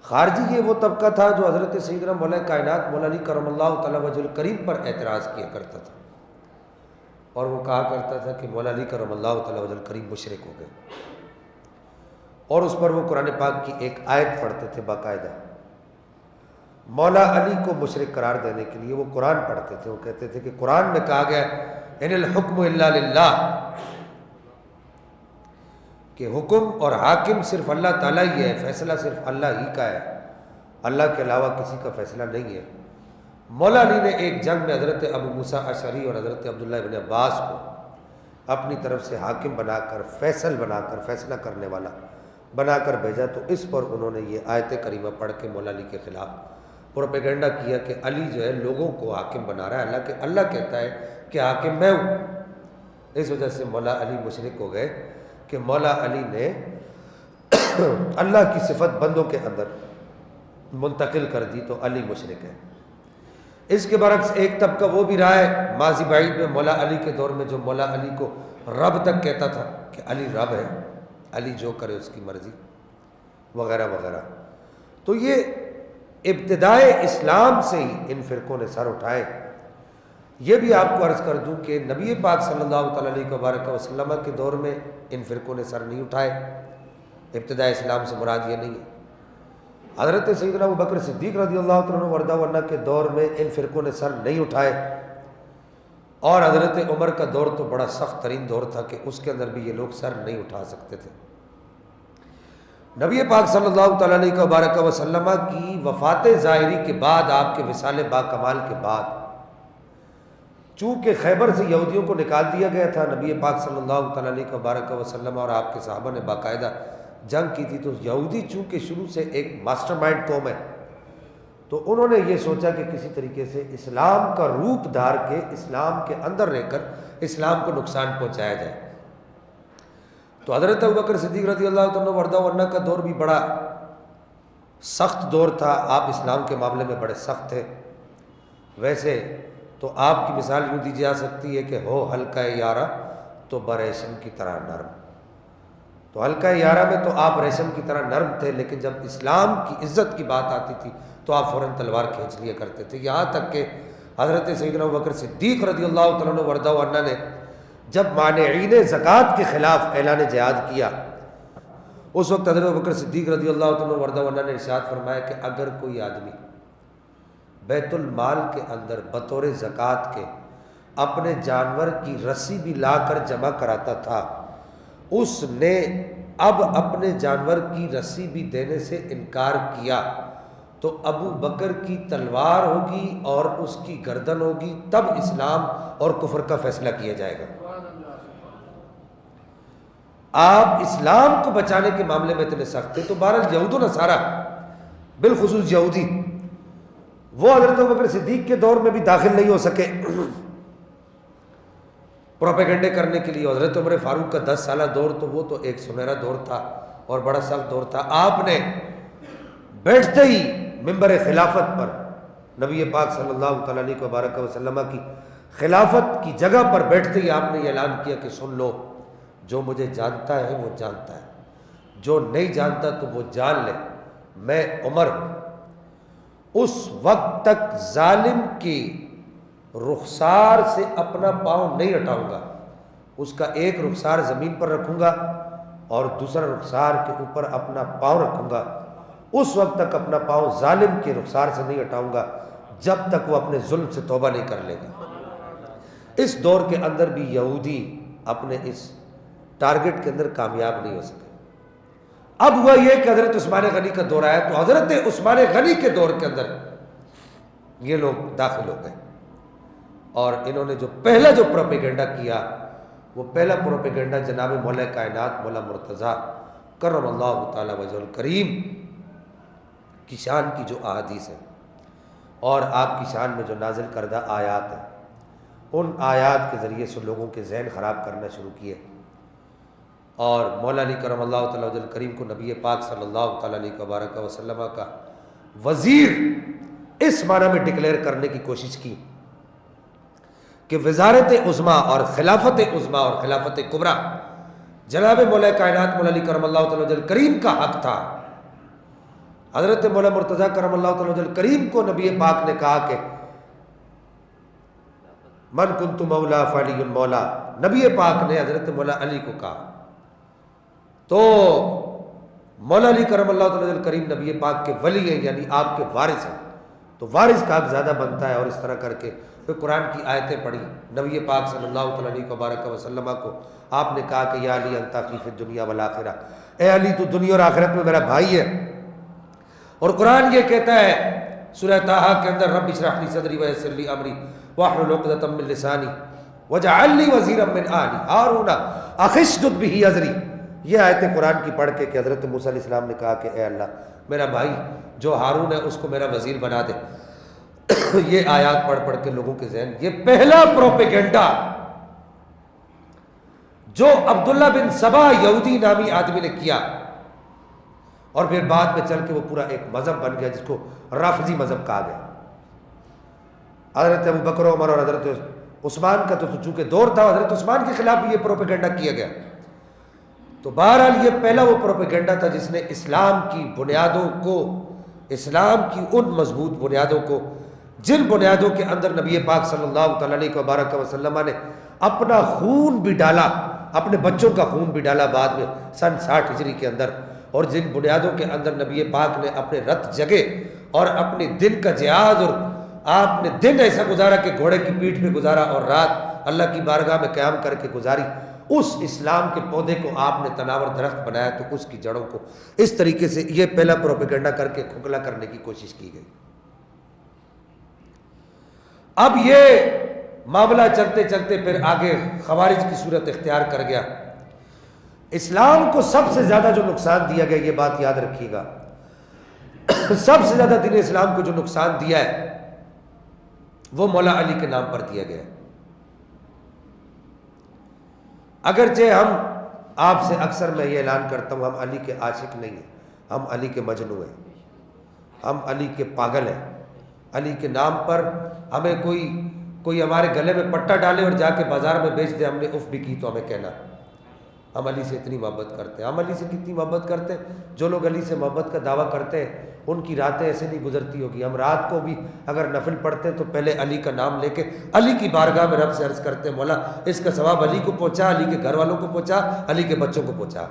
خارجی یہ وہ طبقہ تھا جو حضرت سیدنا مولا کائنات مولا علی کرم اللہ تعالی وجہ الکریم پر اعتراض کیا کرتا تھا، اور وہ کہا کرتا تھا کہ مولا علی کرم اللہ تعالی وجہ الکریم مشرک ہو گئے، اور اس پر وہ قرآن پاک کی ایک آیت پڑھتے تھے باقاعدہ مولا علی کو مشرک قرار دینے کے لیے۔ وہ قرآن پڑھتے تھے، وہ کہتے تھے کہ قرآن میں کہا گیا ان الحکم الا للہ، کہ حکم اور حاکم صرف اللہ تعالیٰ ہی ہے، فیصلہ صرف اللہ ہی کا ہے، اللہ کے علاوہ کسی کا فیصلہ نہیں ہے۔ مولا علی نے ایک جنگ میں حضرت ابو موسیٰ اشعری اور حضرت عبداللہ ابن عباس کو اپنی طرف سے حاکم بنا کر فیصلہ کرنے والا بنا کر بھیجا، تو اس پر انہوں نے یہ آیت کریمہ پڑھ کے مولا علی کے خلاف پروپیگنڈا کیا کہ علی جو ہے لوگوں کو حاکم بنا رہا ہے، اللہ کہتا ہے کہ حاکم میں ہوں۔ اس وجہ سے مولا علی مشرک ہو گئے کہ مولا علی نے اللہ کی صفت بندوں کے اندر منتقل کر دی، تو علی مشرک ہے۔ اس کے برعکس ایک طبقہ وہ بھی رہا ہے ماضی بعید میں مولا علی کے دور میں، جو مولا علی کو رب تک کہتا تھا کہ علی رب ہے، علی جو کرے اس کی مرضی وغیرہ وغیرہ۔ تو یہ ابتدائے اسلام سے ہی ان فرقوں نے سر اٹھائے۔ یہ بھی آپ کو عرض کر دوں کہ نبی پاک صلی اللہ تعالیٰ علیہ وسلم کے دور میں ان فرقوں نے سر نہیں اٹھائے، ابتدائے اسلام سے مراد یہ نہیں ہے۔ حضرت سیدنا ابو بکر صدیق رضی اللہ تعالیٰ وردہ عنہ کے دور میں ان فرقوں نے سر نہیں اٹھائے، اور حضرت عمر کا دور تو بڑا سخت ترین دور تھا کہ اس کے اندر بھی یہ لوگ سر نہیں اٹھا سکتے تھے۔ نبی پاک صلی اللہ تعالیٰ علیہ وسلم کی وفات ظاہری کے بعد، آپ کے وصال با کمال کے بعد، چونکہ خیبر سے یہودیوں کو نکال دیا گیا تھا، نبی پاک صلی اللہ تعالیٰ علیہ وسلم اور آپ کے صحابہ نے باقاعدہ جنگ کی تھی، تو یہودی چونکہ شروع سے ایک ماسٹر مائنڈ قوم ہے، تو انہوں نے یہ سوچا کہ کسی طریقے سے اسلام کا روپ دھار کے اسلام کے اندر رہ کر اسلام کو نقصان پہنچایا جائے۔ تو حضرت ابوبکر صدیق رضی اللہ تعالیٰ وردہ عنہ کا دور بھی بڑا سخت دور تھا، آپ اسلام کے معاملے میں بڑے سخت تھے۔ ویسے تو آپ کی مثال یوں دی جا سکتی ہے کہ ہو حلقہ یارہ تو بریشم کی طرح نرم۔ تو حلقہ یارہ میں تو آپ ریشم کی طرح نرم تھے، لیکن جب اسلام کی عزت کی بات آتی تھی تو آپ فوراً تلوار کھینچ لیا کرتے تھے، یہاں تک کہ حضرت سیدنا ابوبکر صدیق رضی اللہ تعالیٰ عنہ وردہ عنہ نے جب مانعین زکوٰۃ کے خلاف اعلان جہاد کیا، اس وقت حضرت ابوبکر صدیق رضی اللہ تعالیٰ عنہ وردہ عنہ نے ارشاد فرمایا کہ اگر کوئی آدمی بیت المال کے اندر بطور زکوٰۃ کے اپنے جانور کی رسی بھی لا کر جمع کراتا تھا، اس نے اب اپنے جانور کی رسی بھی دینے سے انکار کیا، تو ابو بکر کی تلوار ہوگی اور اس کی گردن ہوگی، تب اسلام اور کفر کا فیصلہ کیا جائے گا۔ آپ اسلام کو بچانے کے معاملے میں اتنے سخت تھے، تو بہرحال یہود و نصارہ بالخصوص یہودی وہ حضرت ابوبکر صدیق کے دور میں بھی داخل نہیں ہو سکے پروپیگنڈے کرنے کے لیے۔ حضرت عمر فاروق کا 10 سالہ دور تو وہ تو ایک سنہرا دور تھا اور بڑا سخت دور تھا۔ آپ نے بیٹھتے ہی منبر خلافت پر، نبی پاک صلی اللہ تعالیٰ علیہ وسلم کی خلافت کی جگہ پر بیٹھتے ہی آپ نے یہ اعلان کیا کہ سن لو، جو مجھے جانتا ہے وہ جانتا ہے، جو نہیں جانتا تو وہ جان لے، میں عمر ہوں۔ اس وقت تک ظالم کی رخسار سے اپنا پاؤں نہیں ہٹاؤں گا، اس کا ایک رخسار زمین پر رکھوں گا اور دوسرا رخسار کے اوپر اپنا پاؤں رکھوں گا، اس وقت تک اپنا پاؤں ظالم کے رخسار سے نہیں ہٹاؤں گا جب تک وہ اپنے ظلم سے توبہ نہیں کر لے گا۔ اس دور کے اندر بھی یہودی اپنے اس ٹارگٹ کے اندر کامیاب نہیں ہو سکے۔ اب ہوا یہ کہ حضرت عثمان غنی کا دور آیا، تو حضرت عثمان غنی کے دور کے اندر یہ لوگ داخل ہو گئے، اور انہوں نے جو پہلا پروپیگنڈا کیا، وہ پہلا پروپیگنڈا جناب مولا کائنات مولا مرتضیٰ کرم اللہ تعالی وجہ الکریم کی شان کی جو احادیث ہے اور آپ کی شان میں جو نازل کردہ آیات ہیں، ان آیات کے ذریعے سے لوگوں کے ذہن خراب کرنا شروع کیے، اور مولا علی کرم اللہ تعالیٰ وجہ الکریم کو نبی پاک صلی اللہ تعالیٰ علیہ وسلم کا وزیر اس معنی میں ڈکلیئر کرنے کی کوشش کی کہ وزارت عظمیٰ اور خلافت عظمیٰ اور خلافت کبریٰ جناب مولا کائنات مولا علی کرم اللہ تعالیٰ وجہ الکریم کا حق تھا۔ حضرت مولا مرتضیٰ کرم اللہ تعالی وجہ کریم کو نبی پاک نے کہا کہ من کنت مولا فعلی مولا، نبی پاک نے حضرت مولا علی کو کہا، تو مولا علی کرم اللہ تعالی وجہ کریم نبی پاک کے ولی ہیں، یعنی آپ کے وارث ہیں، تو وارث کا حق زیادہ بنتا ہے۔ اور اس طرح کر کے پھر قرآن کی آیتیں پڑھی، نبی پاک صلی اللہ تعالی علیہ وبارک وسلم کو آپ نے کہا کہ یا علی انت اخی فی الدنیا والآخرہ، اے علی تو دنیا اور آخرت میں میرا بھائی ہے۔ اور قرآن یہ کہتا ہے سورہ طٰہٰ کے اندر رب اشرح لی صدری ویسر لی امری واحلل عقدۃ من لسانی واجعل لی وزیرا من اہلی ہارون اخی اشدد بہ ازری۔ یہ آیت قرآن کی پڑھ کے کہ حضرت موسیٰ علیہ السلام نے کہا کہ اے اللہ میرا بھائی جو ہارون ہے اس کو میرا وزیر بنا دے۔ یہ آیات پڑھ پڑھ کے لوگوں کے ذہن، یہ پہلا پروپیگنڈا جو عبداللہ بن سبا یہودی نامی آدمی نے کیا، اور پھر بعد میں چل کے وہ پورا ایک مذہب بن گیا جس کو رافضی مذہب کہا گیا۔ حضرت ابو بکر عمر اور حضرت عثمان کا تو چونکہ دور تھا، حضرت عثمان کے خلاف بھی یہ پروپیگنڈا کیا گیا۔ تو بہرحال یہ پہلا وہ پروپیگنڈا تھا جس نے اسلام کی بنیادوں کو، اسلام کی ان مضبوط بنیادوں کو، جن بنیادوں کے اندر نبی پاک صلی اللہ تعالی علیہ وبارک وسلم نے اپنا خون بھی ڈالا، اپنے بچوں کا خون بھی ڈالا بعد میں سن 60 ہجری کے اندر، اور جن بنیادوں کے اندر نبی پاک نے اپنے رت جگے اور اپنے دن کا جہاد، اور آپ نے دن ایسا گزارا کہ گھوڑے کی پیٹھ پہ گزارا اور رات اللہ کی بارگاہ میں قیام کر کے گزاری، اس اسلام کے پودے کو آپ نے تناور درخت بنایا، تو اس کی جڑوں کو اس طریقے سے یہ پہلا پروپیگنڈا کر کے کھوکھلا کرنے کی کوشش کی گئی۔ اب یہ معاملہ چلتے چلتے پھر آگے خوارج کی صورت اختیار کر گیا۔ اسلام کو سب سے زیادہ جو نقصان دیا گیا، یہ بات یاد رکھیے گا، سب سے زیادہ دین اسلام کو جو نقصان دیا ہے وہ مولا علی کے نام پر دیا گیا۔ اگرچہ ہم آپ سے اکثر میں یہ اعلان کرتا ہوں، ہم علی کے عاشق نہیں ہیں، ہم علی کے مجنوں ہیں، ہم علی کے پاگل ہیں۔ علی کے نام پر ہمیں کوئی ہمارے گلے میں پٹا ڈالے اور جا کے بازار میں بیچ دے، ہم نے اف بھی کی تو ہمیں کہنا۔ ہم علی سے اتنی محبت کرتے ہیں۔ ہم علی سے کتنی محبت کرتے ہیں؟ جو لوگ علی سے محبت کا دعویٰ کرتے ہیں ان کی راتیں ایسے نہیں گزرتی ہوگی۔ ہم رات کو بھی اگر نفل پڑھتے ہیں تو پہلے علی کا نام لے کے علی کی بارگاہ میں رب سے عرض کرتے ہیں، مولا اس کا ثواب علی کو پہنچا، علی کے گھر والوں کو پہنچا، علی کے بچوں کو پہنچا۔